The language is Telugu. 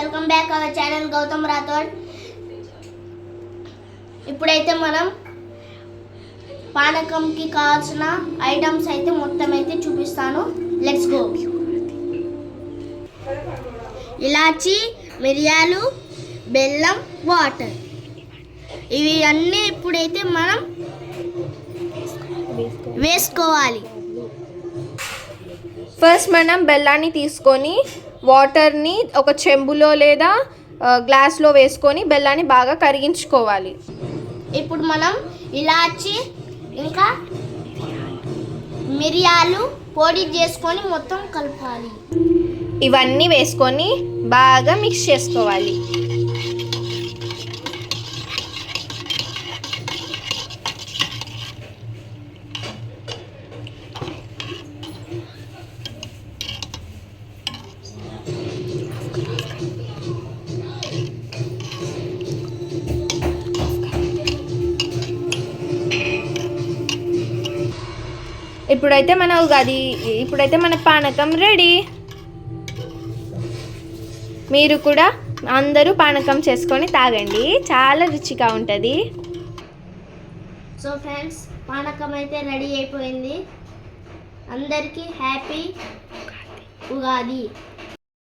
Welcome back our channel Gautam Rathod. ఇప్పుడైతే మనం పానకంకి కావాల్సిన ఐటమ్స్ అయితే మొత్తం అయితే చూపిస్తాను. Let's go. ఇలాచి, మిరియాలు, బెల్లం, వాటర్, ఇవి అన్నీ ఇప్పుడైతే మనం వేసుకోవాలి. ఫస్ట్ మనం బెల్లాన్ని తీసుకొని వాటర్ని ఒక చెంబులో లేదా గ్లాస్లో వేసుకొని బెల్లాన్ని బాగా కరిగించుకోవాలి. ఇప్పుడు మనం ఇలాచి ఇంకా మిరియాలు పొడి చేసుకొని మొత్తం కలపాలి. ఇవన్నీ వేసుకొని బాగా మిక్స్ చేసుకోవాలి. ఇప్పుడైతే మన పానకం రెడీ. మీరు కూడా అందరూ పానకం చేసుకొని తాగండి, చాలా రుచిగా ఉంటుంది. సో ఫ్రెండ్స్, పానకం అయితే రెడీ అయిపోయింది. అందరికీ హ్యాపీ ఉగాది.